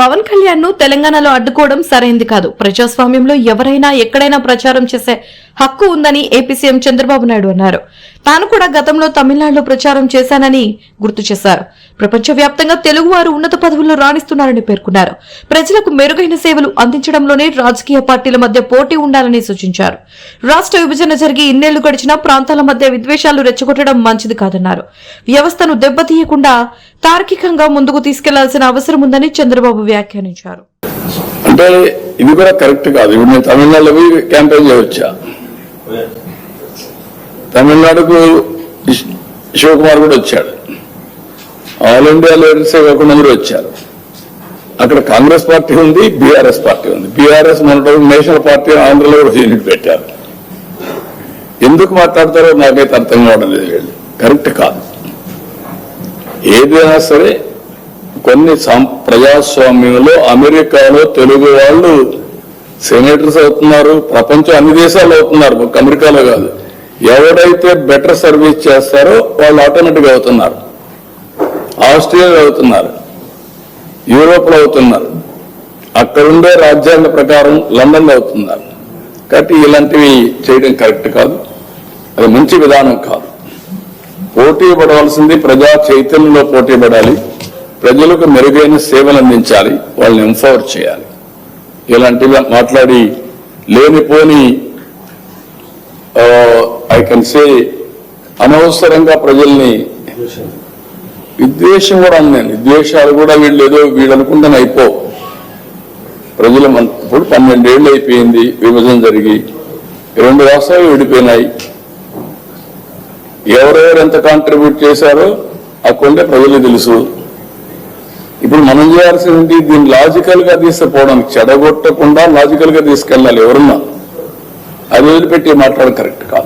పవన్ కళ్యాణ్ ను తెలంగాణలో అడ్డుకోవడం సరైంది కాదు. ప్రజాస్వామ్యంలో ఎవరైనా ఎక్కడైనా ప్రచారం చేసే హక్కు ఉందని ఏపీ సీఎం చంద్రబాబు నాయుడు అన్నారు. తాను కూడా గతంలో తమిళనాడులో ప్రచారం చేశానని గుర్తు చేశారు. ప్రపంచవ్యాప్తంగా తెలుగువారు ఉన్నత పదవుల్లో రాణిస్తున్నారని పేర్కొన్నారు. ప్రజలకు మెరుగైన సేవలు అందించడంలోనే రాజకీయ పార్టీల మధ్య పోటీ ఉండాలని సూచించారు. రాష్ట్ర విభజన జరిగి ఇన్నేళ్లు గడిచినా ప్రాంతాల మధ్య విద్వేషాలు రెచ్చగొట్టడం మంచిది కాదన్నారు. వ్యవస్థను దెబ్బతీయకుండా తార్కికంగా ముందుకు తీసుకెళ్లాల్సిన అవసరం ఉందని చంద్రబాబు వ్యాఖ్యానించారు. అంటే ఇది కూడా కరెక్ట్ కాదు. ఇప్పుడు నేను తమిళనాడులో క్యాంపెయిన్ చేయవచ్చా? తమిళనాడుకు శివకుమార్ కూడా వచ్చాడు, ఆల్ ఇండియా లీడర్సే కాకుండా కూడా వచ్చారు. అక్కడ కాంగ్రెస్ పార్టీ ఉంది, బీఆర్ఎస్ పార్టీ ఉంది. బీఆర్ఎస్ మొన్న నేషనల్ పార్టీ ఆంధ్రలో కూడా యూనిట్ పెట్టారు. ఎందుకు మాట్లాడతారో నాకైతే అర్థం కావడం లేదు. వీళ్ళు కరెక్ట్ కాదు. ఏదైనా సరే కొన్ని ప్రజాస్వామ్యంలో అమెరికాలో తెలుగు వాళ్ళు సెనేటర్స్ అవుతున్నారు, ప్రపంచం అన్ని దేశాల్లో అవుతున్నారు, ఒక అమెరికాలో కాదు. ఎవరైతే బెటర్ సర్వీస్ చేస్తారో వాళ్ళు ఆటోమేటిక్ అవుతున్నారు. ఆస్ట్రేలియాలో అవుతున్నారు, యూరోప్ లో అవుతున్నారు, అక్కడుండే రాజ్యాంగ ప్రకారం లండన్ లో అవుతున్నారు. కాబట్టి ఇలాంటివి చేయడం కరెక్ట్ కాదు, అది మంచి విధానం కాదు. పోటీ పడవలసింది ప్రజా చైతన్యంలో పోటీ పడాలి, ప్రజలకు మెరుగైన సేవలు అందించాలి, వాళ్ళని ఎంపవర్ చేయాలి. ఇలాంటివి మాట్లాడి లేనిపోని ఐ కెన్ సే అనవసరంగా ప్రజల్ని విద్వేషం కూడా అందండి. విద్వేషాలు కూడా వీళ్ళు అనుకుంటాను అయిపో. ప్రజలు ఇప్పుడు 12 ఏళ్ళు అయిపోయింది విభజన జరిగి, 2 రాష్ట్రాలు విడిపోయినాయి. ఎవరెవరు ఎంత కాంట్రిబ్యూట్ చేశారో అక్కడే ప్రజలు తెలుసు. ఇప్పుడు మనం చేయాల్సింది దీన్ని లాజికల్ గా తీసుకుపోవడానికి, చెడగొట్టకుండా లాజికల్ గా తీసుకెళ్లాలి. ఎవరున్నా అది వదిలిపెట్టి మాట్లాడడం కరెక్ట్ కాదు.